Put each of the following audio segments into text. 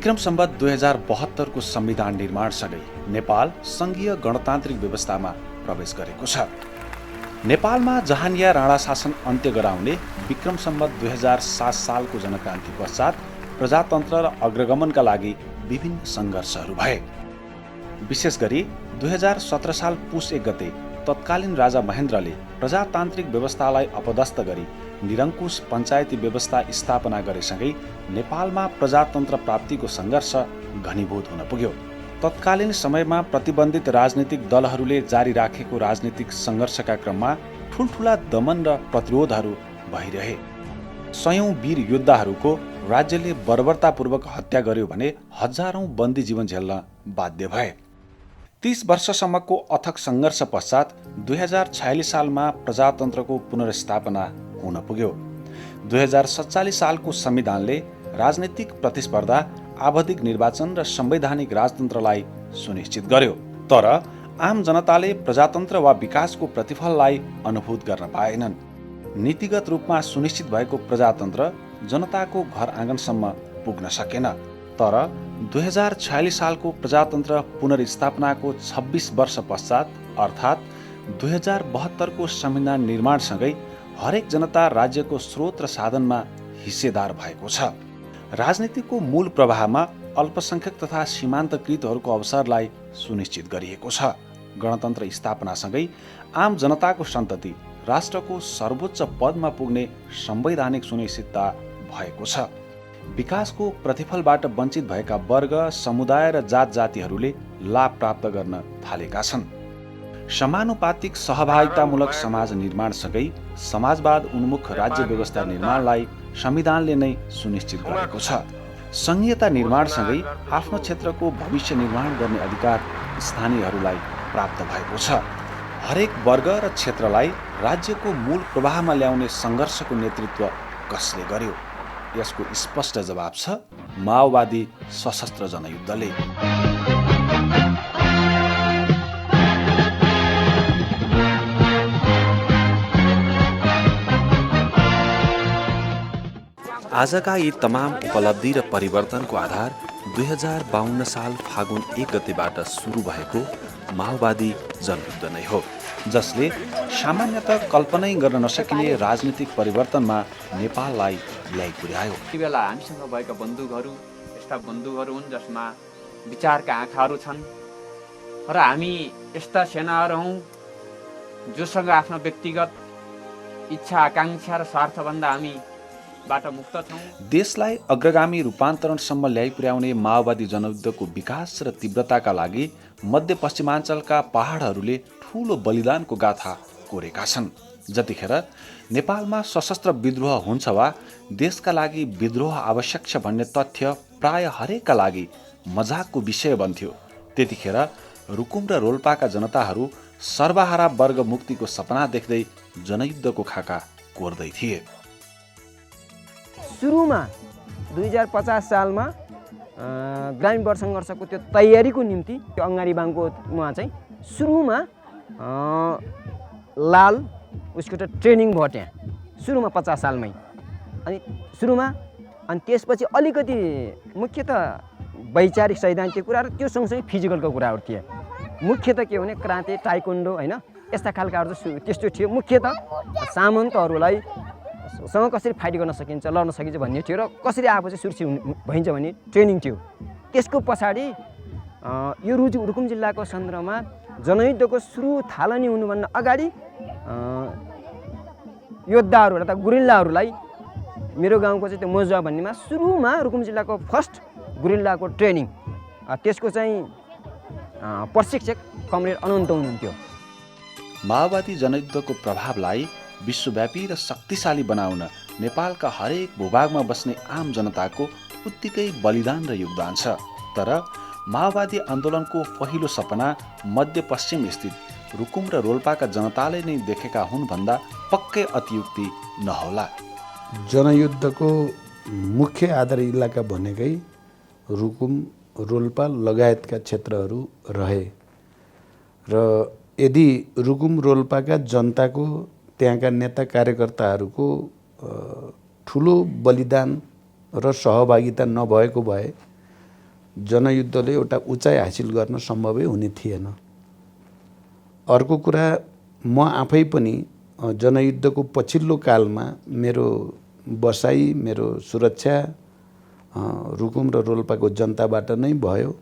विक्रम सम्वत 2072 को संविधान निर्माणसँगै नेपाल संघीय गणतान्त्रिक व्यवस्थामा प्रवेश गरेको छ। नेपालमा जहानिया राणा शासन अन्त्य गराउने विक्रम सम्वत 2007 सालको जनक्रान्ति पश्चात प्रजातन्त्र र अग्रगमनका लागि विभिन्न सङ्घर्षहरू भए। विशेष गरी 2017 साल पुस 1 गते तत्कालीन राजा महेन्द्रले प्रजातान्त्रिक व्यवस्थालाई अपदस्थ गरी निरङ्कुश पञ्चायती व्यवस्था स्थापना गरेसँगै नेपालमा प्रजातन्त्र प्राप्तिको सङ्घर्ष घनीभूत हुन पुग्यो। तत्कालीन समयमा प्रतिबन्धित राजनीतिक दलहरूले जारी राखेको राजनीतिक सङ्घर्षका क्रममा ठुल्ठुला दमन र प्रतिरोधहरू भइरहे। सयौं वीर योद्धाहरूको राज्यले बर्बरतापूर्वक हत्या गर्यो भने हजारौं बन्दी जीवन झेल्न बाध्य भए। 30 वर्षसम्मको अथक सङ्घर्ष पश्चात 2046 सालमा प्रजातन्त्रको पुनर्स्थापना हुन पुग्यो। 2047 सालको संविधानले राजनीतिक प्रतिस्पर्धा, आवधिक निर्वाचन र संवैधानिक राजतन्त्रलाई सुनिश्चित गर्यो। तर आम जनताले प्रजातन्त्र वा विकासको प्रतिफललाई अनुभूत गर्न पाएनन्। नीतिगत रूपमा सुनिश्चित भएको प्रजातन्त्र जनताको घर आँगनसम्म पुग्न सकेन। तर 2046 सालको प्रजातन्त्र पुनर्स्थापनाको 26 वर्ष पश्चात अर्थात् 2072 को संविधान निर्माणसँगै हरेक जनता राज्यको स्रोत र साधनमा हिस्सेदार भएको छ। राजनीतिको मूल प्रवाहमा अल्पसंख्यक तथा सीमान्तकृतहरूको अवसरलाई सुनिश्चित गरिएको छ। गणतन्त्र स्थापनासँगै आम जनताको सन्तति राष्ट्रको सर्वोच्च पदमा पुग्ने संवैधानिक सुनिश्चितता भएको छ। विकासको प्रतिफलबाट वञ्चित भएका वर्ग, समुदाय र जात जातिहरूले लाभ प्राप्त गर्न थालेका छन्। समानुपातिक सहभागितामूलक समाज निर्माणसँगै समाजवाद उन्मुख राज्य व्यवस्था निर्माणलाई संविधानले नै सुनिश्चित गरेको छ। संघीयता निर्माणसँगै आफ्नो क्षेत्रको भविष्य निर्माण गर्ने अधिकार स्थानीयहरूलाई प्राप्त भएको छ। हरेक वर्ग र क्षेत्रलाई राज्यको मूल प्रवाहमा ल्याउने सङ्घर्षको नेतृत्व कसले गर्यो? यसको स्पष्ट जवाब छ माओवादी सशस्त्र जनयुद्धले। आजका यी तमाम उपलब्धि र परिवर्तनको आधार 2052 साल फागुन 1 गतेबाट सुरु भएको माओवादी जनयुद्ध नै हो, जसले सामान्यतः कल्पनै गर्न नसकिने राजनीतिक परिवर्तनमा नेपाललाई ल्याइ पुर्यायो। यति बेला हामीसँग भएका बन्दुकहरू यस्ता बन्दुकहरू हुन् जसमा विचारका आँखाहरू छन् र हामी यस्ता सेनाहरू हौँ जोसँग आफ्नो व्यक्तिगत इच्छा, आकाङ्क्षा र स्वार्थभन्दा हामी बाट मुक्त छौँ। देशलाई अग्रगामी रूपान्तरणसम्म ल्याइ पुर्याउने माओवादी जनयुद्धको विकास र तीव्रताका लागि मध्यपश्चिमाञ्चलका पहाडहरूले ठूलो बलिदानको गाथा कोरेका छन्। जतिखेर नेपालमा सशस्त्र विद्रोह हुन्छ वा देशका लागि विद्रोह आवश्यक छ भन्ने तथ्य प्राय हरेकका लागि मजाकको विषय बन्थ्यो, त्यतिखेर रुकुम र रोल्पाका जनताहरू सर्वहारा वर्ग मुक्तिको सपना देख्दै जनयुद्धको खाका कोर्दै थिए। सुरुमा 2050 सालमा ग्रामीण वर्ग सङ्घर्षको त्यो तयारीको निम्ति त्यो अङ्गारी बाङकोमा चाहिँ सुरुमा लाल उसको त ट्रेनिङ भयो त्यहाँ सुरुमा 50 सालमै। अनि त्यसपछि अलिकति मुख्यतः वैचारिक सैद्धान्तिक कुरा र त्यो सँगसँगै फिजिकलको कुराहरू थिए। मुख्यतः के भने कराते, ताइक्वान्डो हैन यस्ता खालकाहरू त्यस्तो थियो। मुख्यतः सामन्तहरूलाई सँग कसरी फाइट गर्न सकिन्छ, लड्न सकिन्छ भन्ने थियो र कसरी आफू चाहिँ सुरक्षित भइन्छ भन्ने ट्रेनिङ थियो। त्यसको पछाडि यो रुकुम जिल्लाको सन्दर्भमा जनयुद्धको सुरु थालनी हुनुभन्दा अगाडि योद्धाहरू अर्थात् गुरिल्लाहरूलाई मेरो गाउँको चाहिँ त्यो मोजुवा भन्नेमा सुरुमा रुकुम जिल्लाको फर्स्ट गुरिल्लाको ट्रेनिङ त्यसको चाहिँ प्रशिक्षक कमरेड अनन्त हुनुहुन्थ्यो। माओवादी जनयुद्धको प्रभावलाई विश्वव्यापी र शक्तिशाली बनाउन नेपालका हरेक भूभागमा बस्ने आम जनताको उत्तिकै बलिदान र योगदान छ। तर माओवादी आन्दोलनको पहिलो सपना मध्यपश्चिम स्थित रुकुम र रोल्पाका जनताले नै देखेका हुन् भन्दा पक्कै अतियुक्ति नहोला। जनयुद्धको मुख्य आधार इलाका भनेकै रुकुम, रोल्पा लगायतका क्षेत्रहरू रहे र यदि रुकुम रोल्पाका जनताको त्यहाँका नेता कार्यकर्ताहरूको ठुलो बलिदान र सहभागिता नभएको भए जनयुद्धले एउटा उचाइ हासिल गर्न सम्भवै हुने थिएन। अर्को कुरा, म आफै पनि जनयुद्धको पछिल्लो कालमा मेरो बसाइ, मेरो सुरक्षा रुकुम र रोल्पाको जनताबाट नै भयो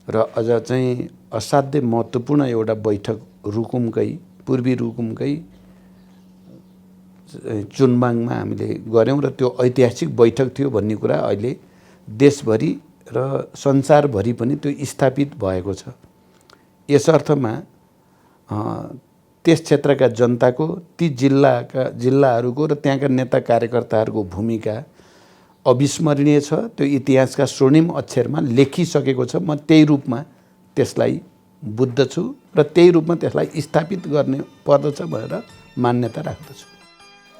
र अझ चाहिँ असाध्यै महत्त्वपूर्ण एउटा बैठक रुकुमकै, पूर्वी रुकुमकै चुनबाङमा हामीले गऱ्यौँ र त्यो ऐतिहासिक बैठक थियो भन्ने कुरा अहिले देशभरि र संसारभरि पनि त्यो स्थापित भएको छ। यस अर्थमा त्यस क्षेत्रका जनताको, ती जिल्लाहरूको र त्यहाँका नेता कार्यकर्ताहरूको भूमिका अविस्मरणीय छ। त्यो इतिहासका स्वर्णिम अक्षरमा लेखिसकेको छ। म त्यही रूपमा त्यसलाई बुझ्दछु र त्यही रूपमा त्यसलाई स्थापित गर्ने पर्दछ भनेर मान्यता राख्दछु।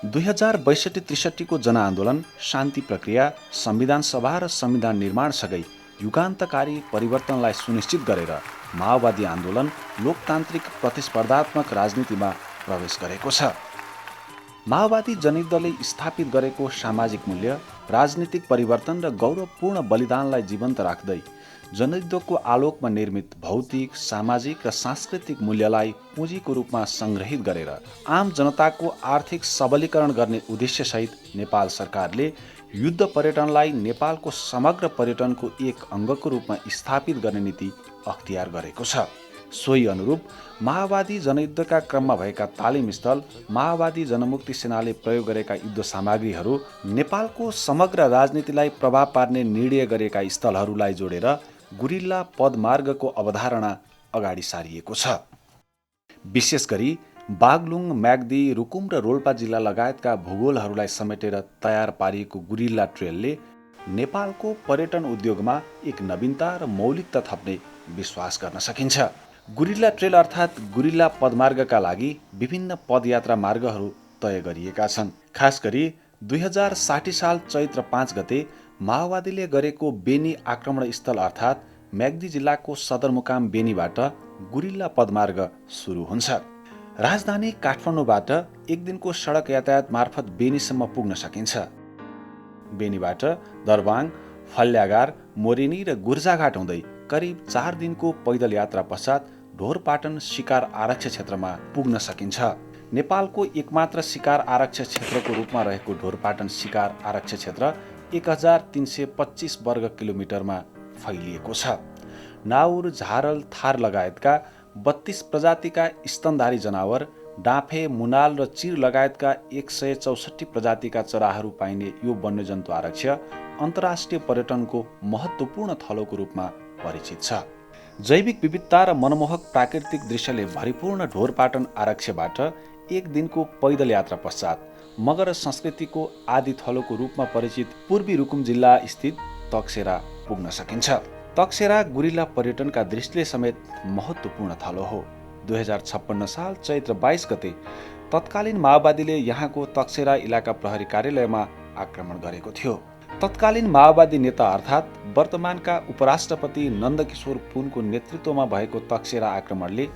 2062-63 को जनआन्दोलन, शान्ति प्रक्रिया, संविधान सभा र संविधान निर्माणसँगै युगान्तकारी परिवर्तनलाई सुनिश्चित गरेर माओवादी आन्दोलन लोकतान्त्रिक प्रतिस्पर्धात्मक राजनीतिमा प्रवेश गरेको छ। माओवादी जनयुद्धले स्थापित गरेको सामाजिक मूल्य, राजनीतिक परिवर्तन र गौरवपूर्ण बलिदानलाई जीवन्त राख्दै जनयुद्धको आलोकमा निर्मित भौतिक, सामाजिक र सांस्कृतिक मूल्यलाई पुँजीको रूपमा संग्रहित गरेर आम जनताको आर्थिक सबलीकरण गर्ने उद्देश्यसहित नेपाल सरकारले युद्ध पर्यटनलाई नेपालको समग्र पर्यटनको एक अङ्गको रूपमा स्थापित गर्ने नीति अख्तियार गरेको छ। सोही अनुरूप माओवादी जनयुद्धका क्रममा भएका तालिम स्थल, माओवादी जनमुक्ति सेनाले प्रयोग गरेका युद्ध सामग्रीहरू, नेपालको समग्र राजनीतिलाई प्रभाव पार्ने निर्णय गरेका स्थलहरूलाई जोडेर गुरिल्ला पदमार्गको अवधारणा अगाडि सारिएको छ। विशेष गरी बागलुङ, म्याग्दी, रुकुम र रोल्पा जिल्ला लगायतका भूगोलहरूलाई समेटेर तयार पारिएको गुरिल्ला ट्रेलले नेपालको पर्यटन उद्योगमा एक नवीनता र मौलिकता थप्ने विश्वास गर्न सकिन्छ। गुरिल्ला ट्रेल अर्थात् गुरिल्ला पदमार्गका लागि विभिन्न पदयात्रा मार्गहरू तय गरिएका छन्। खास गरी 2060 साल चैत्र 5 गते माओवादीले गरेको बेनी आक्रमण स्थल अर्थात् म्याग्दी जिल्लाको सदरमुकाम बेनीबाट गुरिल्ला पदमार्ग सुरु हुन्छ। राजधानी काठमाडौँबाट एक दिनको सडक यातायात मार्फत बेनीसम्म पुग्न सकिन्छ। बेनीबाट दरबाङ, फल्यागार, मोरेनी र गुर्जाघाट हुँदै करिब 4 दिनको पैदल यात्रा पश्चात ढोरपाटन शिकार आरक्ष क्षेत्रमा पुग्न सकिन्छ। नेपालको एकमात्र शिकार आरक्ष क्षेत्रको रूपमा रहेको ढोरपाटन शिकार आरक्ष क्षेत्र 1325 वर्ग किलोमिटरमा फैलिएको छ। नाउर, झारल, थार लगायतका 32 प्रजातिका स्तनधारी जनावर, डाँफे, मुनाल र चिर लगायतका 164 प्रजातिका चराहरू पाइने यो वन्यजन्तु आरक्ष अन्तर्राष्ट्रिय पर्यटनको महत्त्वपूर्ण थलोको रूपमा परिचित छ। जैविक विविधता र मनमोहक प्राकृतिक दृश्यले भरिपूर्ण ढोरपाटन आरक्षबाट एक दिनको पैदल यात्रा पश्चात मगर संस्कृतिको आदि थलोको रूपमा परिचित पूर्वी रुकुम जिल्ला स्थित तकसेरा पुग्न सकिन्छ। तकसेरा गुरिल्ला पर्यटनका दृष्टिले समेत महत्त्वपूर्ण थलो हो। 2056 साल चैत्र 22 गते तत्कालीन माओवादीले यहाँको तकसेरा इलाका प्रहरी कार्यालयमा आक्रमण गरेको थियो। तत्कालीन माओवादी नेता अर्थात् वर्तमानका उपराष्ट्रपति नन्दकिशोर पुनको नेतृत्वमा भएको तकसेरा आक्रमणले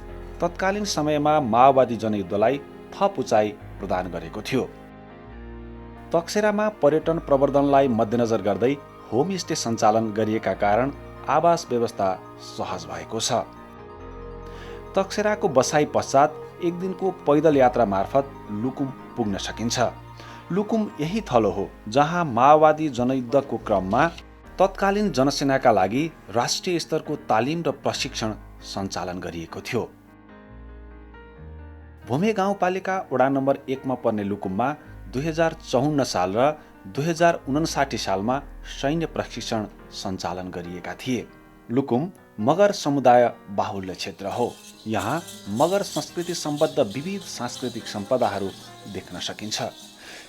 तत्कालीन समयमा माओवादी जनयुद्धलाई थप उचाइ प्रदान गरेको थियो। तकसेरामा पर्यटन प्रवर्धनलाई मध्यनजर गर्दै होमस्टे सञ्चालन गरिएका कारण आवास व्यवस्था सहज भएको छ। तकसेराको बसाई पश्चात एक दिनको पैदल यात्रा मार्फत लुकुम पुग्न सकिन्छ। लुकुम यही थलो हो जहाँ माओवादी जनयुद्धको क्रममा तत्कालीन जनसेनाका लागि राष्ट्रिय स्तरको तालिम र प्रशिक्षण सञ्चालन गरिएको थियो। भूमे गाउँपालिका वडा नम्बर 1 मा पर्ने लुकुममा 2054 साल र 2059 सालमा सैन्य प्रशिक्षण सञ्चालन गरिएका थिए। लुकुम मगर समुदाय बाहुल्य क्षेत्र हो। यहाँ मगर संस्कृति सम्बद्ध विविध सांस्कृतिक सम्पदाहरू देख्न सकिन्छ।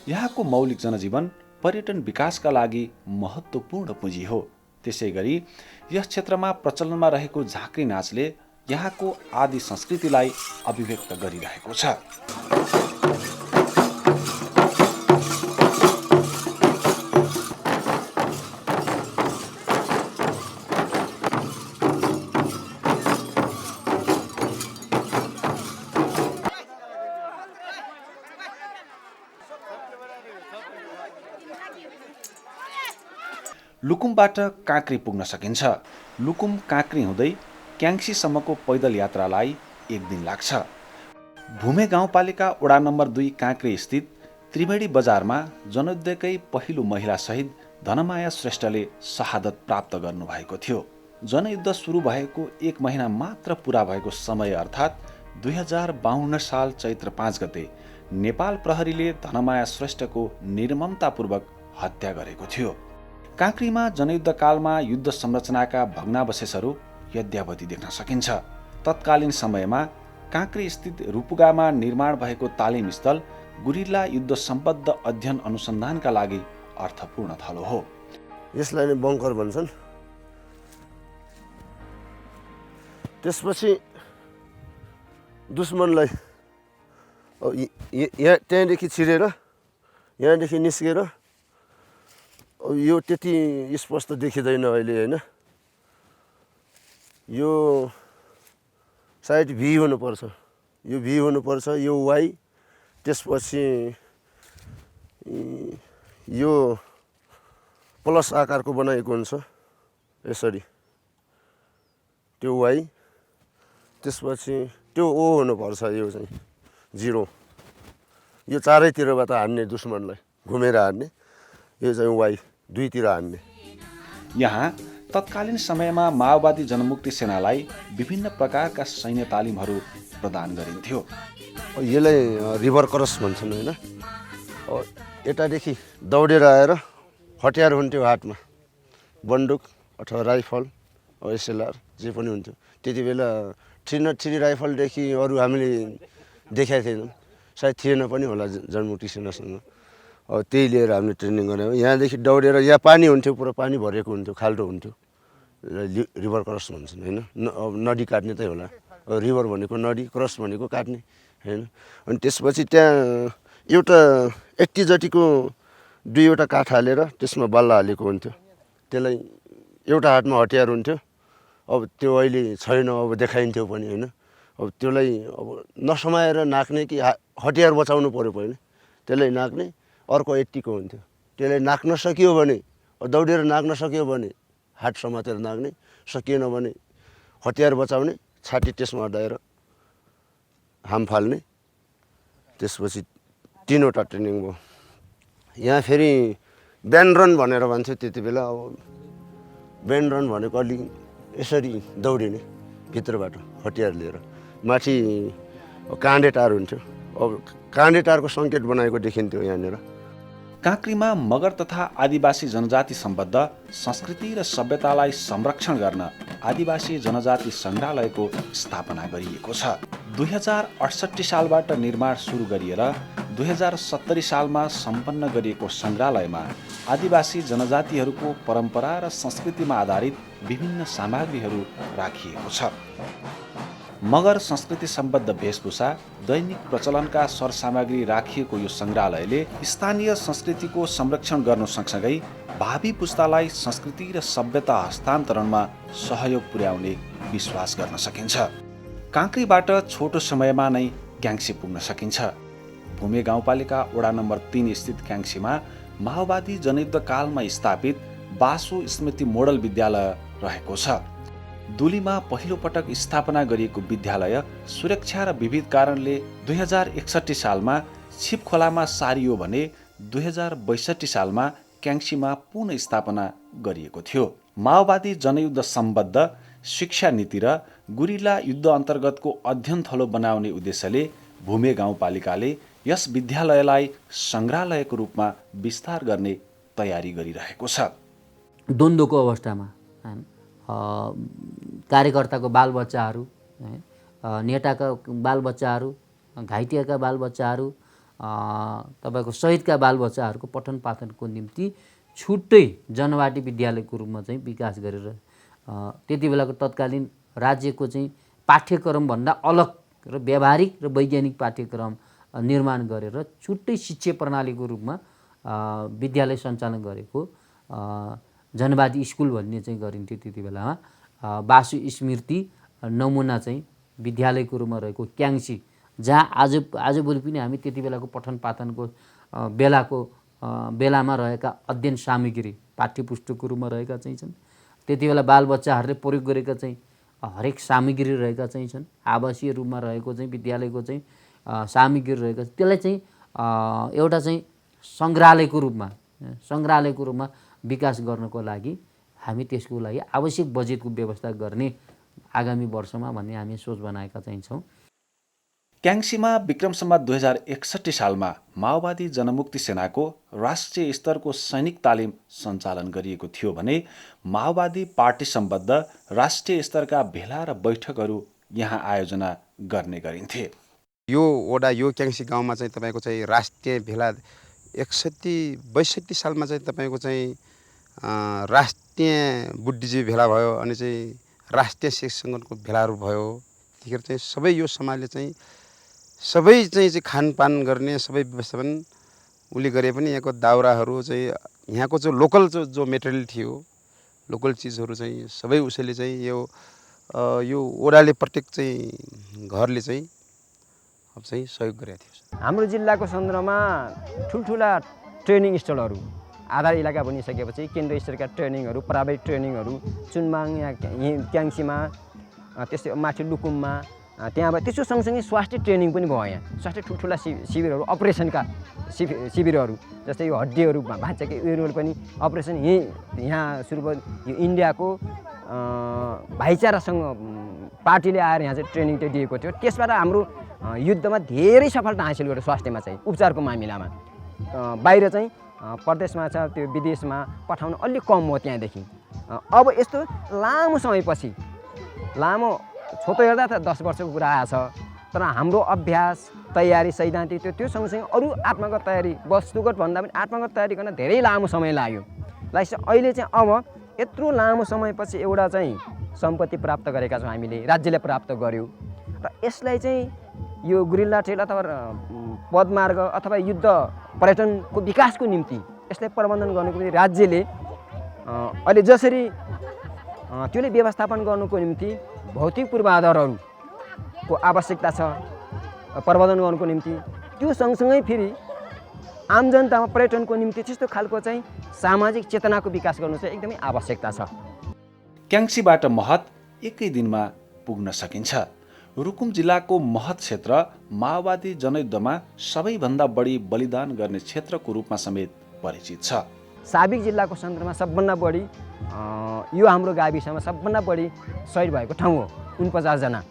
यहाँको मौलिक जनजीवन पर्यटन विकासका लागि महत्त्वपूर्ण पुँजी हो। त्यसै गरी यस क्षेत्रमा प्रचलनमा रहेको झाँक्री नाचले यहाँको आदि संस्कृतिलाई अभिव्यक्त गरिरहेको छ। लुकुमबाट काँक्री पुग्न सकिन्छ। लुकुम काँक्री हुँदै क्याङ्सीसम्मको पैदल यात्रालाई 1 दिन लाग्छ। भूमे गाउँपालिका वडा नम्बर 2 काँक्री स्थित त्रिवेणी बजारमा जनयुद्धकै पहिलो महिला शहीद धनमाया श्रेष्ठले शहादत प्राप्त गर्नुभएको थियो। जनयुद्ध सुरु भएको 1 महिना मात्र पुरा भएको समय अर्थात् 2052 साल चैत्र 5 गते नेपाल प्रहरीले धनमाया श्रेष्ठको निर्ममतापूर्वक हत्या गरेको थियो। काँक्रीमा जनयुद्धकालमा युद्ध संरचनाका भग्नावशेषहरू यद्यावधि देख्न सकिन्छ। तत्कालीन समयमा काँक्री स्थित रूपुगामा निर्माण भएको तालिम स्थल गुरिल्ला युद्ध सम्बद्ध अध्ययन अनुसन्धानका लागि अर्थपूर्ण थलो हो। यसलाई नै बङ्कर भन्छन्। त्यसपछि दुश्मनलाई यहाँ त्यहाँदेखि छिरेर यहाँदेखि निस्केर यो त्यति स्पष्ट देखिँदैन अहिले होइन। यो सायद भी हुनुपर्छ, यो भी हुनुपर्छ, यो वाइ, त्यसपछि यो प्लस आकारको बनाएको हुन्छ यसरी, त्यो वाइ, त्यसपछि त्यो ओ हुनुपर्छ, यो चाहिँ 0। यो चारैतिरबाट हान्ने दुश्मनलाई घुमेर हान्ने, यो चाहिँ वाइ दुईतिर हान्ने। यहाँ तत्कालीन समयमा माओवादी जनमुक्ति सेनालाई विभिन्न प्रकारका सैन्य तालिमहरू प्रदान गरिन्थ्यो। यसलाई रिभर क्रस भन्छन् होइन। यतादेखि दौडेर आएर हतियार हुन्थ्यो हातमा, बन्दुक अथवा राइफल, एसएलआर जे पनि हुन्थ्यो। त्यति बेला 303 राइफलदेखि अरू हामीले देखाएको थिएनौँ, सायद थिएन पनि होला जनमुक्ति सेनासँग। त्यही लिएर हामीले ट्रेनिङ गऱ्यौँ। यहाँदेखि दौडेर यहाँ पानी हुन्थ्यो, पुरा पानी भरेको हुन्थ्यो, खाल्डो हुन्थ्यो, रिभर क्रस भन्छन् होइन। नदी काट्ने त होला, रिभर भनेको नदी, क्रस भनेको काट्ने होइन। अनि त्यसपछि त्यहाँ एउटा 80 जतिको 2वटा काठ हालेर त्यसमा बल्ला हालेको हुन्थ्यो। त्यसलाई एउटा हातमा हतियार हुन्थ्यो। अब त्यो अहिले छैन, अब देखाइन्थ्यो पनि होइन। अब त्यसलाई अब नसमाएर नाक्ने कि हतियार बचाउनु पऱ्यो पहिला, त्यसलाई नाक्ने। अर्को 80को हुन्थ्यो, त्यसलाई नाक्न सकियो भने, दौडेर नाक्न सक्यो भने हात समातेर नाक्ने, सकिएन भने हतियार बचाउने, छाती त्यसमा अड्याएर हाम फाल्ने। त्यसपछि 3वटा ट्रेनिङ भयो। यहाँ फेरि ब्यान्ड रन भनेर भन्छौँ त्यति बेला। अब ब्यान्ड रन भनेको अलि यसरी दौडिने भित्रबाट हतियार लिएर। माथि काँडे टार हुन्थ्यो, अब काँडे टारको सङ्केत बनाएको देखिन्थ्यो यहाँनिर। काँक्रीमा मगर तथा आदिवासी जनजाति सम्बद्ध संस्कृति र सभ्यतालाई संरक्षण गर्न आदिवासी जनजाति सङ्ग्रहालयको स्थापना गरिएको छ। 2068 सालबाट निर्माण सुरु गरिएर 2070 सालमा सम्पन्न गरिएको सङ्ग्रहालयमा आदिवासी जनजातिहरूको परम्परा र संस्कृतिमा आधारित विभिन्न सामग्रीहरू राखिएको छ। मगर संस्कृति सम्बद्ध वेशभूषा, दैनिक प्रचलनका सरसामग्री राखिएको यो सङ्ग्रहालयले स्थानीय संस्कृतिको संरक्षण गर्नु सँगसँगै भावी पुस्तालाई संस्कृति र सभ्यता हस्तान्तरणमा सहयोग पुर्याउने विश्वास गर्न सकिन्छ। काँक्रीबाट छोटो समयमा नै क्याङ्सी पुग्न सकिन्छ। भूमे गाउँपालिका वडा नम्बर 3 स्थित क्याङ्सीमा माओवादी जनयुद्धकालमा स्थापित बासु स्मृति मोडल विद्यालय रहेको छ। दुलीमा पहिलो पटक स्थापना गरिएको विद्यालय सुरक्षा र विविध कारणले 2061 सालमा छिपखोलामा सारियो भने 2062 सालमा क्याङ्सीमा पुनः स्थापना गरिएको थियो। माओवादी जनयुद्ध सम्बद्ध शिक्षा नीति र गुरिल्ला युद्ध अन्तर्गतको अध्ययन थलो बनाउने उद्देश्यले भूमे गाउँपालिकाले यस विद्यालयलाई सङ्ग्रहालयको रूपमा विस्तार गर्ने तयारी गरिरहेको छ। द्वन्द्वको अवस्थामा कार्यकर्ताको बालबच्चाहरू, नेताका बालबच्चाहरू, घाइतेका बालबच्चाहरू, तपाईँको शहीदका बालबच्चाहरूको पठन पाठनको निम्ति छुट्टै जनवाटी विद्यालयको रूपमा चाहिँ विकास गरेर त्यति बेलाको तत्कालीन राज्यको चाहिँ पाठ्यक्रमभन्दा अलग र व्यावहारिक र वैज्ञानिक पाठ्यक्रम निर्माण गरेर छुट्टै शिक्षा प्रणालीको रूपमा विद्यालय सञ्चालन गरेको जनवादी स्कुल भन्ने चाहिँ गरिन्थ्यो। त्यति बेलामा बासु स्मृति नमुना चाहिँ विद्यालयको रूपमा रहेको क्याङ्सी, जहाँ आजभोलि पनि हामी त्यति बेलाको पठन पाठनको बेलामा रहेका अध्ययन सामग्री पाठ्य पुस्तकको रूपमा रहेका चाहिँ छन्। त्यति बेला बालबच्चाहरूले प्रयोग गरेका चाहिँ हरेक सामग्री रहेका चाहिँ छन्। आवासीय रूपमा रहेको चाहिँ विद्यालयको चाहिँ सामग्री रहेको छ, त्यसलाई चाहिँ एउटा चाहिँ सङ्ग्रहालयको रूपमा विकास गर्नको लागि हामी त्यसको लागि आवश्यक बजेटको व्यवस्था गर्ने आगामी वर्षमा भन्ने हामी सोच बनाएका चाहिँ छौँ। क्याङ्सीमा विक्रम सम्वत 2061 सालमा माओवादी जनमुक्ति सेनाको राष्ट्रिय स्तरको सैनिक तालिम सञ्चालन गरिएको थियो भने माओवादी पार्टी सम्बद्ध राष्ट्रिय स्तरका भेला र बैठकहरू यहाँ आयोजना गर्ने गरिन्थे। यो वडा यो क्याङ्सी गाउँमा चाहिँ तपाईँको चाहिँ राष्ट्रिय भेला 61-62 सालमा चाहिँ तपाईँको चाहिँ राष्ट्रिय बुद्धिजीवी भेला भयो, अनि चाहिँ राष्ट्रिय शिक्षक सङ्गठनको भेलाहरू भयो। त्यतिखेर चाहिँ सबै यो समाजले चाहिँ सबै चाहिँ खानपान गर्ने सबै व्यवस्थापन उसले गरे पनि यहाँको दाउराहरू चाहिँ यहाँको जो लोकल जो मेटेरियल थियो, लोकल चिजहरू चाहिँ सबै उसैले चाहिँ यो ओडाले प्रत्येक चाहिँ घरले चाहिँ अब चाहिँ सहयोग गरेको थियो। हाम्रो जिल्लाको सन्दर्भमा ठुल्ठुला ट्रेनिङ स्थलहरू आधार इलाका बनिसकेपछि केन्द्रीय स्तरका ट्रेनिङहरू, प्राइभेट ट्रेनिङहरू चुनबाङ यहाँ क्याङ्सीमा, त्यस्तै माथि लुकुममा, त्यहाँ अब त्यसो सँगसँगै स्वास्थ्य ट्रेनिङ पनि भयो। यहाँ स्वास्थ्य ठुल्ठुला शिविरहरू, अपरेसनका शिविरहरू, जस्तै यो हड्डीहरू भाँचेको उयोहरू पनि अपरेसन यहाँ सुरु भयो। यो इन्डियाको भाइचारासँग पार्टीले आएर यहाँ चाहिँ ट्रेनिङ चाहिँ दिएको थियो। त्यसबाट हाम्रो युद्धमा धेरै सफलता हासिल गर्यो। स्वास्थ्यमा चाहिँ उपचारको मामिलामा बाहिर चाहिँ प्रदेशमा छ, त्यो विदेशमा पठाउन अलिक कम हो त्यहाँदेखि। अब यस्तो लामो समयपछि, लामो छोटो हेर्दा त 10 वर्षको कुरा आएछ, तर हाम्रो अभ्यास तयारी सैद्धान्तिक त्यो सँगसँगै अरू आत्मगत तयारी, वस्तुगत भन्दा पनि आत्मगत तयारी गर्न धेरै लामो समय लाग्यो। अहिले चाहिँ अब यत्रो लामो समयपछि एउटा चाहिँ सम्पत्ति प्राप्त गरेका छौँ हामीले, राज्यले प्राप्त गर्यो। र यसलाई चाहिँ यो गुरिल्ला ट्रेल अथवा पदमार्ग अथवा युद्ध पर्यटनको विकासको निम्ति यसलाई प्रबन्धन गर्नुको निम्ति राज्यले अहिले जसरी त्यसले व्यवस्थापन गर्नुको निम्ति भौतिक पूर्वाधारहरूको आवश्यकता छ प्रबन्धन गर्नुको निम्ति, त्यो सँगसँगै फेरि आम जनतामा पर्यटनको निम्ति त्यस्तो खालको चाहिँ सामाजिक चेतनाको विकास गर्नु चाहिँ एकदमै आवश्यकता छ। क्याङ्सीबाट महत एकै दिनमा पुग्न सकिन्छ। रुकुम जिल्लाको महत क्षेत्र माओवादी जनयुद्धमा सबैभन्दा बढी बलिदान गर्ने क्षेत्रको रूपमा समेत परिचित छ। साबिक जिल्लाको सन्दर्भमा सबभन्दा बढी यो हाम्रो गाविसमा सबभन्दा बढी शहीद भएको ठाउँ हो, 49 जना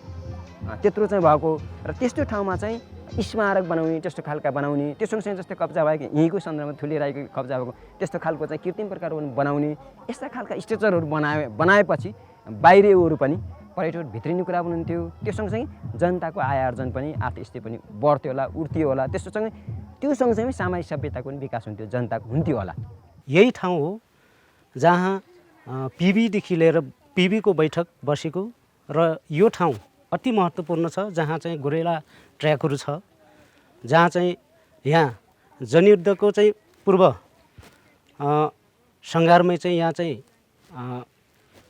त्यत्रो चाहिँ भएको। र त्यस्तो ठाउँमा चाहिँ स्मारक बनाउने, त्यस्तो खालका बनाउने, त्यो सँगसँगै जस्तै कब्जा भएको यहीँको सन्दर्भमा थुलिराईको कब्जा भएको त्यस्तो खालको चाहिँ कृत्रिम प्रकारको बनाउने, यस्ता खालका स्ट्रक्चरहरू बनाएपछि बाहिरीहरू पनि पर्यटक भित्रिने कुरा पनि हुन्थ्यो। त्यो सँगसँगै जनताको आय आर्जन पनि, आर्थिक स्थिति पनि बढ्थ्यो होला, उठ्थ्यो होला। त्यस्तोसँगै त्यो सँगसँगै सामाजिक सभ्यताको पनि विकास हुन्थ्यो, जनताको हुन्थ्यो होला। यही ठाउँ हो जहाँ पिबीदेखि लिएर पिबीको बैठक बसेको, र यो ठाउँ अति महत्त्वपूर्ण छ जहाँ चाहिँ गोरेला ट्र्याकहरू छ, जहाँ चाहिँ यहाँ जनयुद्धको चाहिँ पूर्व सङ्घारमै चाहिँ यहाँ चाहिँ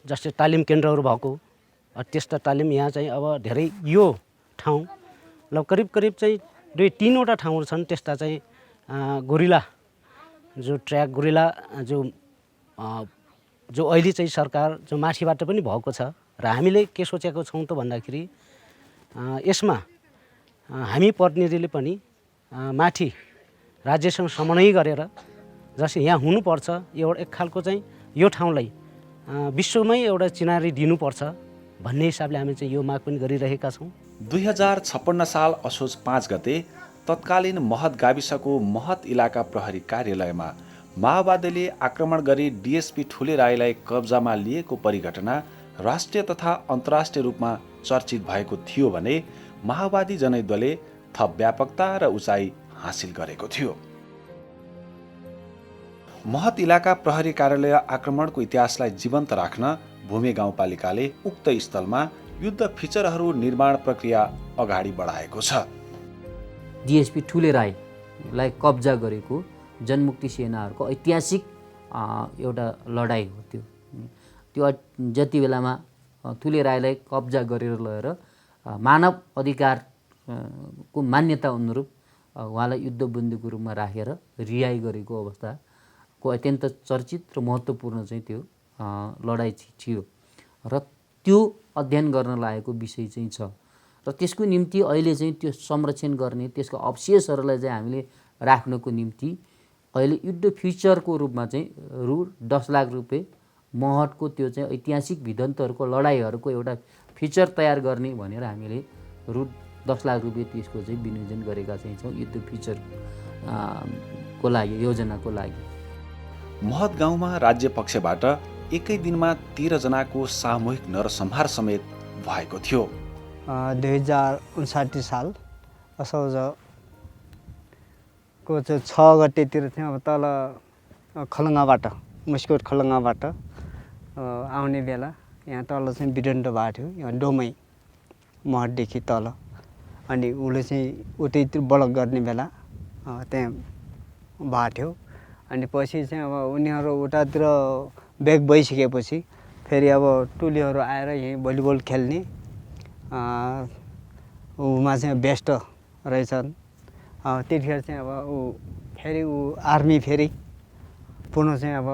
जस्तै तालिम केन्द्रहरू भएको, त्यस्ता तालिम यहाँ चाहिँ अब धेरै यो ठाउँ ल करिब चाहिँ 2-3वटा ठाउँहरू छन् त्यस्ता चाहिँ गोरिला जो ट्र्याक, गोरिला जो अहिले चाहिँ सरकार जो माथिबाट पनि भएको छ। र हामीले के सोचेको छौँ त भन्दाखेरि यसमा हामी प्रतिनिधिले पनि माथि राज्यसँग समन्वय गरेर जसरी यहाँ हुनुपर्छ, एउटा एक खालको चाहिँ यो ठाउँलाई विश्वमै एउटा चिनारी दिनुपर्छ भन्ने हिसाबले हामी चाहिँ यो माग पनि गरिरहेका छौँ। 2056 साल असोज 5 गते तत्कालीन महत गाविसको महत इलाका प्रहरी कार्यालयमा माओवादीले आक्रमण गरी डिएसपी ठुले राईलाई कब्जामा लिएको परिघटना राष्ट्रिय तथा अन्तर्राष्ट्रिय रूपमा चर्चित भएको थियो भने माओवादी जनयुद्धले थप व्यापकता र उचाइ हासिल गरेको थियो। महत इलाका प्रहरी कार्यालय आक्रमणको इतिहासलाई जीवन्त राख्न भूमि गाउँपालिकाले उक्त स्थलमा युद्ध फिचरहरू निर्माण प्रक्रिया अगाडि बढाएको छ। डिएसपी ठुले राईलाई कब्जा गरेको जनमुक्ति सेनाहरूको ऐतिहासिक एउटा लडाइँ हो त्यो जति बेलामा ठुले राईलाई कब्जा गरेर लगेर मानव अधिकारको मान्यता अनुरूप उहाँलाई युद्धबन्दीको रूपमा राखेर रिहाई गरेको अवस्थाको को अत्यन्त चर्चित र महत्त्वपूर्ण चाहिँ त्यो लडाइँ थियो र त्यो अध्ययन गर्न लागेको विषय चाहिँ छ र त्यसको निम्ति अहिले चाहिँ त्यो संरक्षण गर्ने त्यसको अवशेषहरूलाई चाहिँ हामीले राख्नको निम्ति अहिले युद्ध फ्युचरको रूपमा चाहिँ रु 10 लाख रुपियाँ महतको त्यो चाहिँ ऐतिहासिक भिदन्तहरूको लडाइँहरूको एउटा फिचर तयार गर्ने भनेर हामीले रु 10 लाख रुपियाँ त्यसको चाहिँ विनियोजन गरेका चाहिँ छौँ युद्ध फ्युचर को लागि योजनाको लागि। महत गाउँमा राज्य पक्षबाट एकै दिनमा 13 जनाको सामूहिक नरसंहार समेत भएको थियो। 2059 साल असौजको चाहिँ 6 गतेतिर चाहिँ अब तल खलङ्गाबाट मुस्कोट खलङ्गाबाट आउने बेला यहाँ तल चाहिँ बिडन्ड भएको थियो, यहाँ डोमै महतदेखि तल। अनि उसले चाहिँ उतैतिर बलक गर्ने बेला त्यहाँ भएको थियो। अनि पछि चाहिँ अब उनीहरू उतातिर ब्याग भइसकेपछि फेरि अब टोलीहरू आएर यहीँ भलिबल खेल्ने ऊमा चाहिँ व्यस्त रहेछन्। त्यतिखेर चाहिँ अब ऊ फेरि आर्मी फेरि पुनः चाहिँ अब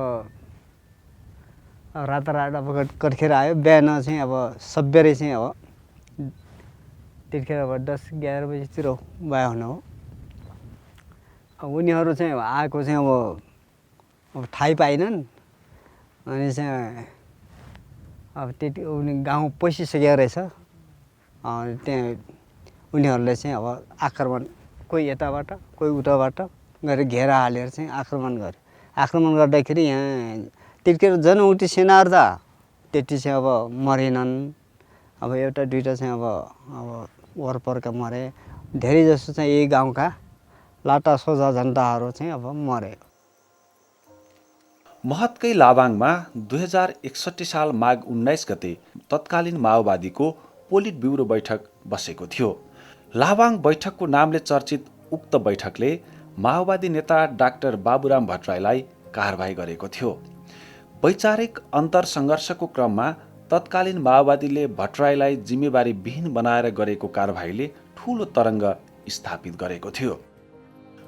रातारात अब कतिखेर आयो, बिहान चाहिँ अब सबेरै चाहिँ अब त्यतिखेर अब 10-11 बजीतिर भयो हुनु हो। उनीहरू चाहिँ आएको चाहिँ अब थाहै पाएनन्। अनि चाहिँ अब त्यति उनी गाउँ पसिसकेको रहेछ। त्यहाँ उनीहरूले चाहिँ अब आक्रमण कोही यताबाट कोही उताबाट गरेर घेरा हालेर चाहिँ आक्रमण गर्यो। आक्रमण गर्दाखेरि यहाँ त्यतिखेर जनौटी सेनाहरू त त्यति चाहिँ अब मरेनन्। अब एउटा दुईवटा चाहिँ अब वरपरका मरे। धेरै जसो चाहिँ यही गाउँका लाटा सोझा जनताहरू चाहिँ अब मरे। महतकै लावाङमा 2061 साल माघ 19 गते तत्कालीन माओवादीको पोलिट ब्युरो बैठक बसेको थियो। लावाङ बैठकको नामले चर्चित उक्त बैठकले माओवादी नेता डाक्टर बाबुराम भट्टराईलाई कारबाही गरेको थियो। वैचारिक अन्तरसङ्घर्षको क्रममा तत्कालीन माओवादीले भट्टराईलाई जिम्मेवारी विहीन बनाएर गरेको कारबाहीले ठूलो तरङ्ग स्थापित गरेको थियो।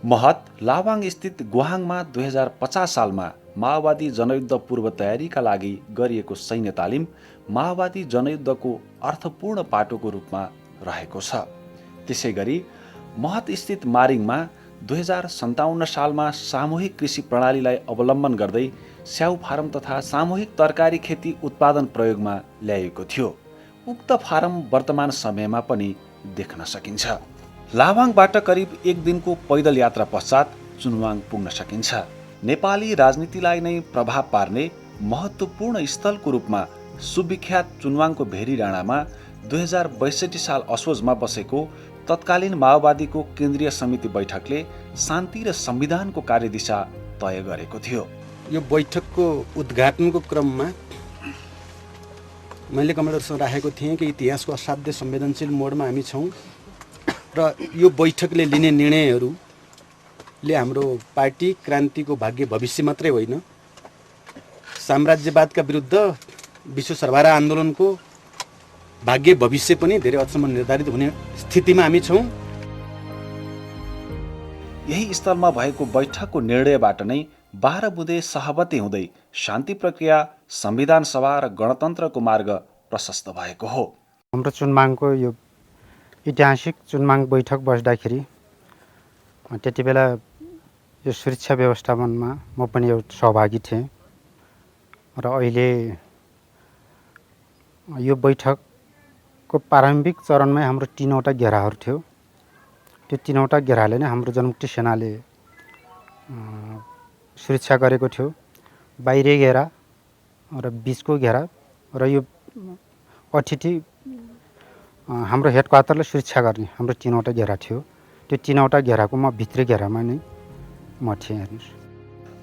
महत लावाङ स्थित गुहाङमा 2050 सालमा माओवादी जनयुद्ध पूर्व तयारीका लागि गरिएको सैन्य तालिम माओवादी जनयुद्धको अर्थपूर्ण पाटोको रूपमा रहेको छ। त्यसै गरी महत स्थित मारिङमा 2057 सालमा सामूहिक कृषि प्रणालीलाई अवलम्बन गर्दै स्याउ फारम तथा सामूहिक तरकारी खेती उत्पादन प्रयोगमा ल्याइएको थियो। उक्त फारम वर्तमान समयमा पनि देख्न सकिन्छ। लावाङबाट करिब 1 दिनको पैदल यात्रा पश्चात चुनवाङ पुग्न सकिन्छ। नेपाली राजनीतिलाई नै प्रभाव पार्ने महत्त्वपूर्ण स्थलको रूपमा सुविख्यात चुनवाङको भेरी डाँडामा 2062 साल असोजमा बसेको तत्कालीन माओवादीको केन्द्रीय समिति बैठकले शान्ति र संविधानको कार्यदिशा तय गरेको थियो। यो बैठकको उद्घाटनको क्रममा मैले कमान्डरसँग राखेको थिएँ कि इतिहासको असाध्य संवेदनशील मोडमा हामी छौँ र यो बैठकले लिने निर्णयहरूले हाम्रो पार्टी क्रान्तिको भाग्य भविष्य मात्रै होइन, साम्राज्यवादका विरुद्ध विश्व सर्वहारा आन्दोलनको भाग्य भविष्य पनि धेरै हदसम्म निर्धारित हुने स्थितिमा हामी छौँ। यही स्थलमा भएको बैठकको निर्णयबाट नै 12 बुँदे सहमति हुँदै शान्ति प्रक्रिया, संविधान सभा र गणतन्त्रको मार्ग प्रशस्त भएको हो। हाम्रो चुनवाङको यो ऐतिहासिक चुनवाङ बैठक बस्दाखेरि त्यति बेला यो सुरक्षा व्यवस्थापनमा म पनि एउटा सहभागी थिएँ र अहिले यो बैठकको प्रारम्भिक चरणमै हाम्रो 3वटा घेराहरू थियो। त्यो 3वटा घेराले नै हाम्रो जनमुक्ति सेनाले सुरक्षा गरेको थियो। बाहिरी घेरा र बिचको घेरा र यो अतिथि हाम्रो हेडक्वार्टरले सुरक्षा गर्ने हाम्रो 3वटा घेरा थियो। त्यो 3वटा घेराको म भित्री घेरामा नै म थिएँ। हेर्नुहोस्,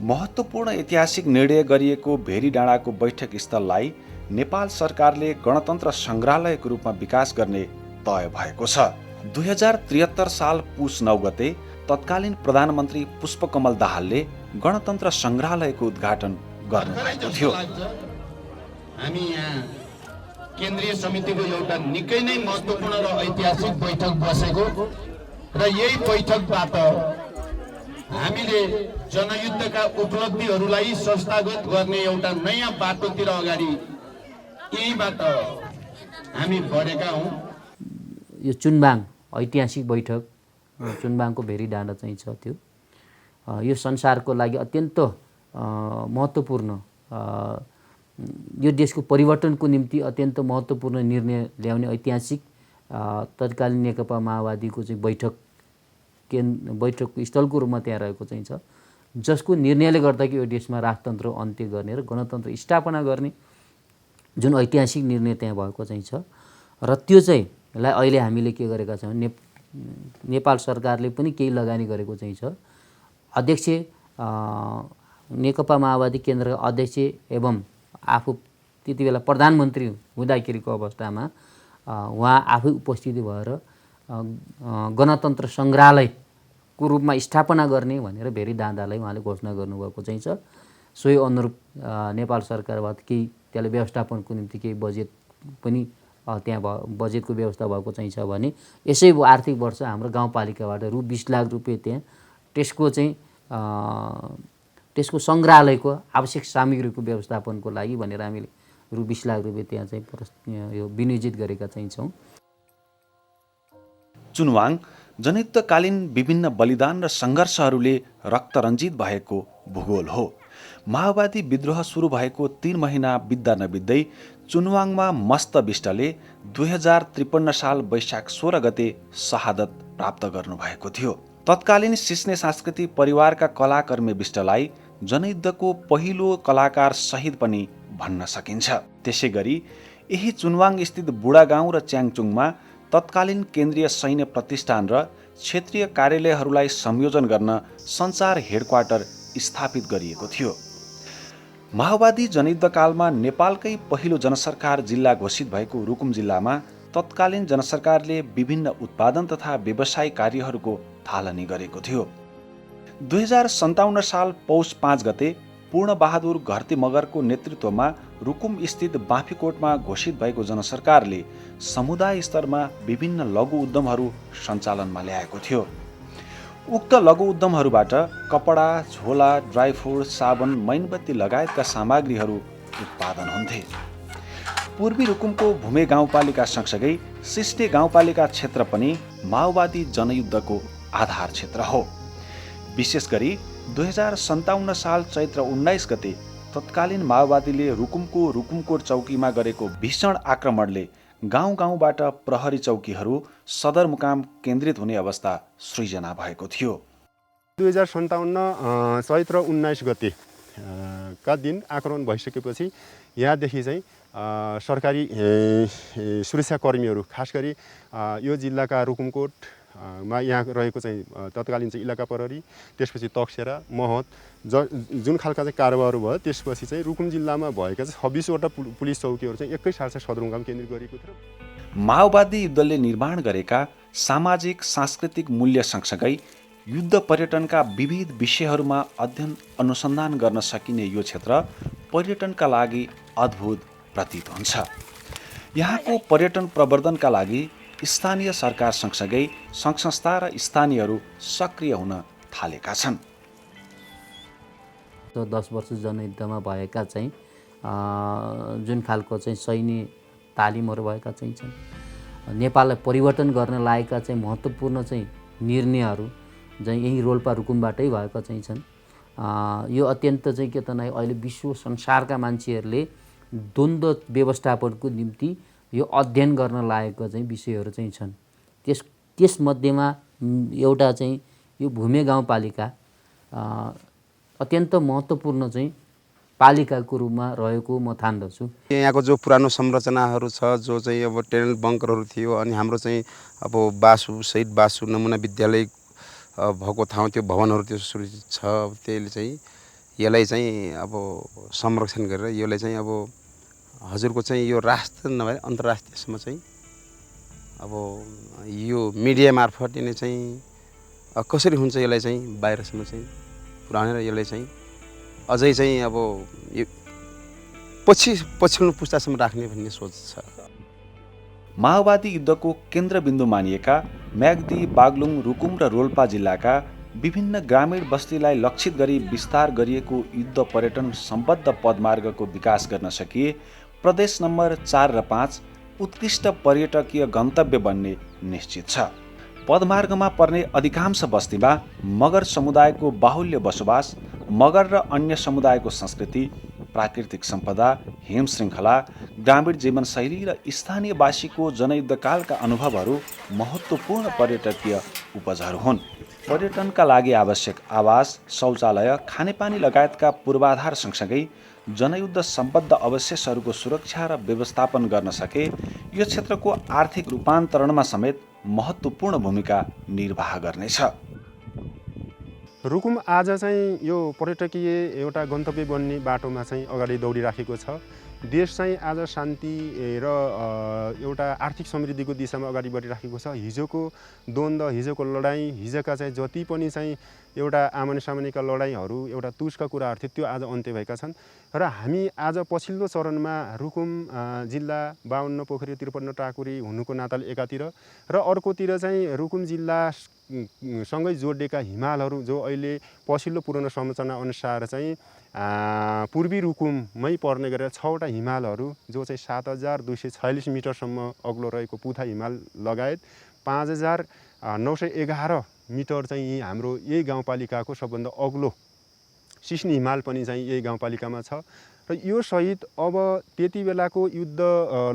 महत्त्वपूर्ण ऐतिहासिक निर्णय गरिएको भेरी डाँडाको बैठक स्थललाई नेपाल सरकारले गणतन्त्र सङ्ग्रहालयको रूपमा विकास गर्ने तय भएको छ। 2073 साल पुस 9 गते तत्कालीन प्रधानमन्त्री पुष्पकमल दाहालले गणतन्त्र सङ्ग्रहालयको उद्घाटन गर्नुभएको थियो। हामी यहाँ केन्द्रीय समितिको एउटा निकै नै महत्त्वपूर्ण र ऐतिहासिक बैठक बसेको र यही बैठकबाट हामीले जनयुद्धका उपलब्धिहरूलाई संस्थागत गर्ने एउटा नयाँ बाटोतिर अगाडि यहीँबाट हामी बढेका हौँ। यो चुनबाङ ऐतिहासिक बैठक, चुनबाङको भेरी डाँडा चाहिँ छ त्यो, यो संसारको लागि अत्यन्त महत्त्वपूर्ण, यो देशको परिवर्तनको निम्ति अत्यन्त महत्त्वपूर्ण निर्णय ल्याउने ऐतिहासिक तत्कालीन नेकपा माओवादीको चाहिँ बैठक स्थलको रूपमा त्यहाँ रहेको चाहिँ छ, जसको निर्णयले गर्दा कि यो देशमा राजतन्त्र अन्त्य गर्ने र गणतन्त्र स्थापना गर्ने जुन ऐतिहासिक निर्णय त्यहाँ भएको चाहिँ छ। र त्यो चाहिँ लाई अहिले हामीले के गरेका छौँ, नेपाल सरकारले पनि केही लगानी गरेको चाहिँ छ। अध्यक्ष नेकपा माओवादी केन्द्रका अध्यक्ष एवं आफू त्यति बेला प्रधानमन्त्री हुँदाखेरिको अवस्थामा उहाँ आफै उपस्थिति भएर गणतन्त्र सङ्ग्रहालयको रूपमा स्थापना गर्ने भनेर भेरी डाँडालाई उहाँले घोषणा गर्नुभएको चाहिँ छ। सोही अनुरूप नेपाल सरकारबाट केही त्यसले व्यवस्थापनको निम्ति केही बजेट पनि त्यहाँ बजेटको व्यवस्था भएको चाहिँ छ भने यसै आर्थिक वर्ष हाम्रो गाउँपालिकाबाट रु 20 लाख रुपियाँ त्यहाँ त्यसको सङ्ग्रहालयको आवश्यक सामग्रीको व्यवस्थापनको लागि भनेर हामीले रु 20 लाख रुपियाँ त्यहाँ चाहिँ यो विनियोजित गरेका चाहिँ छौँ। चुनवाङ जनयुद्धकालीन विभिन्न बलिदान र सङ्घर्षहरूले रक्तरञ्जित भएको भूगोल हो। माओवादी विद्रोह सुरु भएको 3 महिना बित्दा नबित्दै चुनवाङमा मस्त बिष्टले 2053 साल वैशाख 16 गते शहादत प्राप्त गर्नुभएको थियो। तत्कालीन सिस्ने सांस्कृतिक परिवारका कलाकर्मी बिष्टलाई जनयुद्धको पहिलो कलाकार शहीद पनि भन्न सकिन्छ। त्यसै गरी यही चुनवाङ स्थित बुढा गाउँ र च्याङचुङमा तत्कालीन केन्द्रीय सैन्य प्रतिष्ठान र क्षेत्रीय कार्यालयहरूलाई संयोजन गर्न सञ्चार हेडक्वार्टर स्थापित गरिएको थियो। माओवादी जनयुद्धकालमा नेपालकै पहिलो जनसरकार जिल्ला घोषित भएको रुकुम जिल्लामा तत्कालीन जनसरकारले विभिन्न उत्पादन तथा व्यवसायिक कार्यहरूको थालनी गरेको थियो। 2057 साल पौष 5 गते पूर्णबहादुर घरती मगरको नेतृत्वमा रुकुम स्थित बाँफीकोटमा घोषित भएको जनसरकारले समुदाय स्तरमा विभिन्न लघु उद्यमहरू सञ्चालनमा ल्याएको थियो। उक्त लघु उद्यमहरूबाट कपडा, झोला, ड्राई फ्रुट, साबुन, मैनबत्ती लगायतका सामग्रीहरू उत्पादन हुन्थे। पूर्वी रुकुमको भूमे गाउँपालिका सँगसँगै सिस्ने गाउँपालिका क्षेत्र पनि माओवादी जनयुद्धको आधार क्षेत्र हो। विशेष गरी 2057 साल चैत्र 19 गते तत्कालीन माओवादीले रुकुमको रुकुमकोट चौकीमा गरेको भीषण आक्रमणले गाउँ गाउँबाट प्रहरी चौकीहरू सदरमुकाम केन्द्रित हुने अवस्था सृजना भएको थियो। 2057 चैत्र 19 गते का दिन आक्रमण भइसकेपछि यहाँदेखि चाहिँ सरकारी सुरक्षाकर्मीहरू खास गरी यो जिल्लाका रुकुमकोट मा यहाँ रहेको चाहिँ तत्कालीन चाहिँ इलाका प्रहरी, त्यसपछि तकसेरा, महत जुन खालका चाहिँ कारोबार भयो, त्यसपछि चाहिँ रुकुम जिल्लामा भएका चाहिँ 26 वटा पुलिस चौकीहरू चाहिँ एकै साथ सदरमुकाम केन्द्रित गरिएको थियो। माओवादी युद्धले निर्माण गरेका सामाजिक सांस्कृतिक मूल्य सँगसँगै युद्ध पर्यटनका विविध विषयहरूमा अध्ययन अनुसन्धान गर्न सकिने यो क्षेत्र पर्यटनका लागि अद्भुत प्रतीत हुन्छ। यहाँको पर्यटन प्रवर्धनका लागि स्थानीय सरकार सँगसँगै सङ्घ संस्था र स्थानीयहरू सक्रिय हुन थालेका छन्। 10 वर्ष जनयुद्धमा भएका चाहिँ जुन खालको चाहिँ सैन्य तालिमहरू भएका चाहिँ छन्, नेपाललाई परिवर्तन गर्न लागेका चाहिँ महत्त्वपूर्ण चाहिँ निर्णयहरू चाहिँ यही रोल्पा रुकुमबाटै भएका चाहिँ छन्। यो अत्यन्त चाहिँ के त नै अहिले विश्व संसारका मान्छेहरूले द्वन्द्व व्यवस्थापनको निम्ति यो अध्ययन गर्न लागेको चाहिँ विषयहरू चाहिँ छन्। त्यसमध्येमा एउटा चाहिँ यो भूमे गाउँपालिका अत्यन्त महत्त्वपूर्ण चाहिँ पालिकाको रूपमा रहेको म ठान्दछु। यहाँको जो पुरानो संरचनाहरू छ, जो चाहिँ अब टेनल बङ्करहरू थियो, अनि हाम्रो चाहिँ अब शहीद बासु नमुना विद्यालय भएको ठाउँ त्यो भवनहरू त्यो सुरक्षित छ। त्यसले चाहिँ यसलाई चाहिँ अब संरक्षण गरेर यसलाई चाहिँ अब हजुरको चाहिँ यो राष्ट्र नभए अन्तर्राष्ट्रियसम्म चाहिँ अब यो मिडिया मार्फत नै चाहिँ कसरी हुन्छ यसलाई चाहिँ बाहिरसम्म चाहिँ पुर्याउनेर यसलाई चाहिँ अझै चाहिँ अब यो पछिल्लो पुस्तासम्म राख्ने भन्ने सोच छ। माओवादी युद्धको केन्द्रबिन्दु मानिएका म्याग्दी, बागलुङ, रुकुम र रोल्पा जिल्लाका विभिन्न ग्रामीण बस्तीलाई लक्षित गरी विस्तार गरिएको युद्ध पर्यटन सम्बद्ध पदमार्गको विकास गर्न सकिए प्रदेश नम्बर 4 र 5 उत्कृष्ट पर्यटकीय गन्तव्य बन्ने निश्चित छ। पदमार्गमा पर्ने अधिकांश बस्तीमा मगर समुदायको बाहुल्य बसोबास, मगर र अन्य समुदायको संस्कृति, प्राकृतिक सम्पदा, हिम श्रृङ्खला, ग्रामीण जीवनशैली र स्थानीयवासीको जनयुद्धकालका अनुभवहरू महत्त्वपूर्ण पर्यटकीय उपजहरू हुन्। पर्यटनका लागि आवश्यक आवास, शौचालय, खानेपानी लगायतका पूर्वाधार सँगसँगै जनयुद्ध सम्बद्ध अवशेषहरूको सुरक्षा र व्यवस्थापन गर्न सके यो क्षेत्रको आर्थिक रूपान्तरणमा समेत महत्त्वपूर्ण भूमिका निर्वाह गर्नेछ। रुकुम आज चाहिँ यो पर्यटकीय एउटा गन्तव्य बन्ने बाटोमा चाहिँ अगाडि दौडिराखेको छ। देश चाहिँ आज शान्ति र एउटा आर्थिक समृद्धिको दिशामा अगाडि बढिराखेको छ। हिजोको द्वन्द्व, हिजोको लडाइँ, हिजोका चाहिँ जति पनि चाहिँ एउटा आमने सामनेका लडाइँहरू, एउटा तुसका कुराहरू थियो त्यो आज अन्त्य भएका छन् र हामी आज पछिल्लो चरणमा रुकुम जिल्ला 52 पोखरी 53 टाकुरी हुनुको नाताले एकातिर र अर्कोतिर चाहिँ रुकुम जिल्ला सँगै जोडिएका हिमालहरू जो अहिले पछिल्लो पुरानो संरचना अनुसार चाहिँ पूर्वी रुकुममै पर्ने गरेर 6वटा हिमालहरू जो चाहिँ 7246 मिटरसम्म अग्लो रहेको पुथा हिमाल लगायत 5911 मिटर चाहिँ यही हाम्रो यही गाउँपालिकाको सबभन्दा अग्लो सिस्नी हिमाल पनि चाहिँ यही गाउँपालिकामा छ र यो सहित अब त्यति बेलाको युद्ध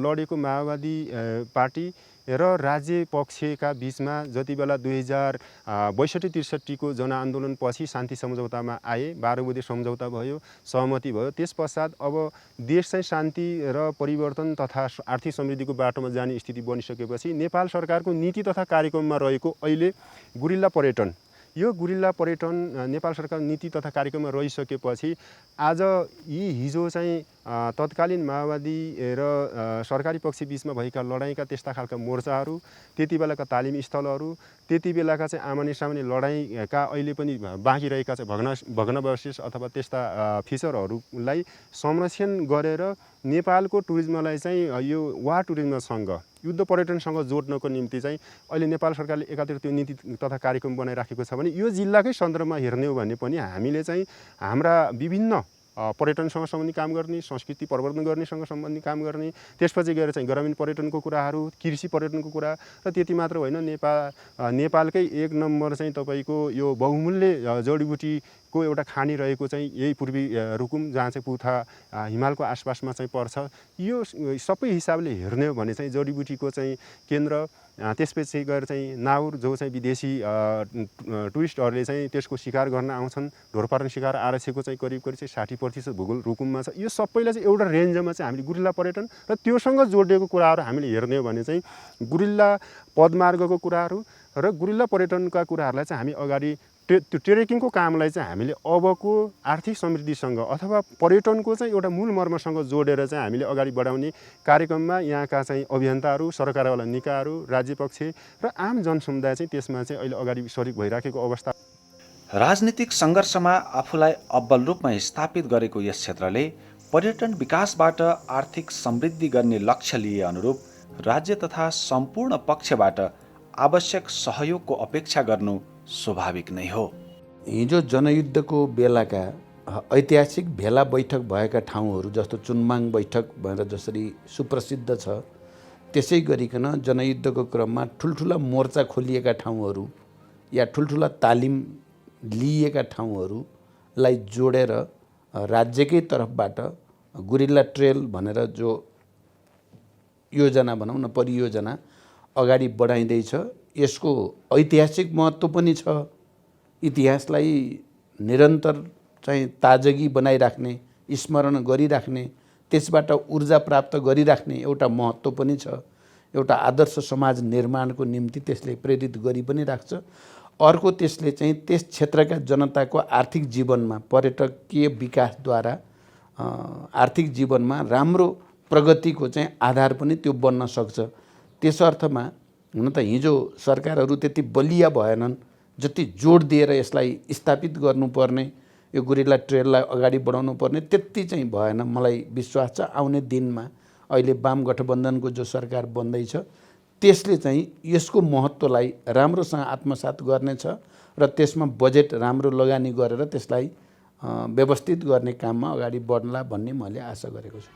लडेको माओवादी पार्टी र राज्य पक्षका बीचमा जति बेला 2062-63 को जनआन्दोलनपछि शान्ति सम्झौतामा आए, 12 बुँदे सम्झौता भयो, सहमति भयो। त्यस पश्चात अब देश चाहिँ शान्ति र परिवर्तन तथा आर्थिक समृद्धिको बाटोमा जाने स्थिति बनिसकेपछि नेपाल सरकारको नीति तथा कार्यक्रममा रहेको अहिले गुरिल्ला पर्यटन, यो गुरिल्ला पर्यटन नेपाल सरकार नीति तथा कार्यक्रममा रहिसकेपछि आज हिजो चाहिँ तत्कालीन माओवादी र सरकारी पक्ष बीचमा भएका लडाइँका त्यस्ता खालका मोर्चाहरू, त्यति बेलाका तालिम स्थलहरू, त्यति बेलाका चाहिँ आमने सामने लडाइँका अहिले पनि बाँकी रहेका चाहिँ भग्नावशेष अथवा त्यस्ता फिचरहरूलाई संरक्षण गरेर नेपालको टुरिज्मलाई चाहिँ यो वा टुरिज्मसँग युद्ध पर्यटनसँग जोड्नको निम्ति चाहिँ अहिले नेपाल सरकारले एकातिर त्यो नीति तथा कार्यक्रम बनाइराखेको छ भने यो जिल्लाकै सन्दर्भमा हेर्ने हो भने पनि हामीले चाहिँ हाम्रा विभिन्न पर्यटनसँग सम्बन्धी काम गर्ने, संस्कृति प्रवर्धन गर्नेसँग सम्बन्धी काम गर्ने, त्यसपछि गएर चाहिँ ग्रामीण पर्यटनको कुराहरू, कृषि पर्यटनको कुरा र त्यति मात्र होइन नेपालकै 1 नम्बर चाहिँ तपाईँको यो बहुमूल्य जडीबुटीको एउटा खानी रहेको चाहिँ यही पूर्वी रुकुम जहाँ चाहिँ पुथा हिमालको आसपासमा चाहिँ पर्छ। यो सबै हिसाबले हेर्ने हो भने चाहिँ जडीबुटीको चाहिँ केन्द्र, त्यसपछि गएर चाहिँ नाउर जो चाहिँ विदेशी टुरिस्टहरूले चाहिँ त्यसको शिकार गर्न आउँछन्, ढोरपारन शिकार आरक्षको चाहिँ करिब चाहिँ 60% भूगोल रुकुममा छ। यो सबैलाई चाहिँ एउटा रेन्जमा चाहिँ हामीले गुरिल्ला पर्यटन र त्योसँग जोडिएको कुराहरू हामीले हेर्ने हो भने चाहिँ गुरिल्ला पदमार्गको कुराहरू र गुरिल्ला पर्यटनका कुराहरूलाई चाहिँ हामी अगाडि त्यो ट्रेकिङको कामलाई चाहिँ हामीले अबको आर्थिक समृद्धिसँग अथवा पर्यटनको चाहिँ एउटा मूल मर्मसँग जोडेर चाहिँ हामीले अगाडि बढाउने कार्यक्रममा यहाँका चाहिँ अभियन्ताहरू, सरकारवाला निकायहरू, राज्य पक्ष र आम जनसमुदाय चाहिँ त्यसमा चाहिँ अहिले अगाडि सरिक भइराखेको अवस्था। राजनीतिक सङ्घर्षमा आफूलाई अब्बल रूपमा स्थापित गरेको यस क्षेत्रले पर्यटन विकासबाट आर्थिक समृद्धि गर्ने लक्ष्य लिए अनुरूप राज्य तथा सम्पूर्ण पक्षबाट आवश्यक सहयोगको अपेक्षा गर्नु स्वाभाविक नै हो। हिजो जनयुद्धको बेलाका ऐतिहासिक भेला बैठक भएका ठाउँहरू जस्तो चुनमाङ बैठक भनेर जसरी सुप्रसिद्ध छ, त्यसै गरिकन जनयुद्धको क्रममा ठुल्ठुला मोर्चा खोलिएका ठाउँहरू या ठुल्ठुला तालिम लिएका ठाउँहरूलाई जोडेर राज्यकै तर्फबाट गुरिल्ला ट्रेल भनेर जो योजना भनौँ न परियोजना अगाडि बढाइँदैछ। यसको ऐतिहासिक महत्त्व पनि छ। इतिहासलाई निरन्तर चाहिँ ताजगी बनाइराख्ने, स्मरण गरिराख्ने, त्यसबाट ऊर्जा प्राप्त गरिराख्ने एउटा महत्त्व पनि छ। एउटा आदर्श समाज निर्माणको निम्ति त्यसले प्रेरित गरि पनि राख्छ। अर्को त्यसले चाहिँ त्यस क्षेत्रका जनताको आर्थिक जीवनमा पर्यटकीय विकासद्वारा आर्थिक जीवनमा राम्रो प्रगतिको चाहिँ आधार पनि त्यो बन्न सक्छ। त्यस अर्थमा हुन त हिजो सरकारहरू त्यति बलिया भएनन् जति जोड दिएर यसलाई स्थापित गर्नुपर्ने, यो गुरिल्ला ट्रेललाई अगाडि बढाउनु पर्ने त्यति चाहिँ भएन। मलाई विश्वास छ आउने दिनमा अहिले वाम गठबन्धनको जो सरकार बन्दैछ त्यसले चाहिँ यसको महत्त्वलाई राम्रोसँग आत्मसात गर्नेछ र त्यसमा बजेट राम्रो लगानी गरेर त्यसलाई व्यवस्थित गर्ने काममा अगाडि बढ्ला भन्ने मैले आशा गरेको छु।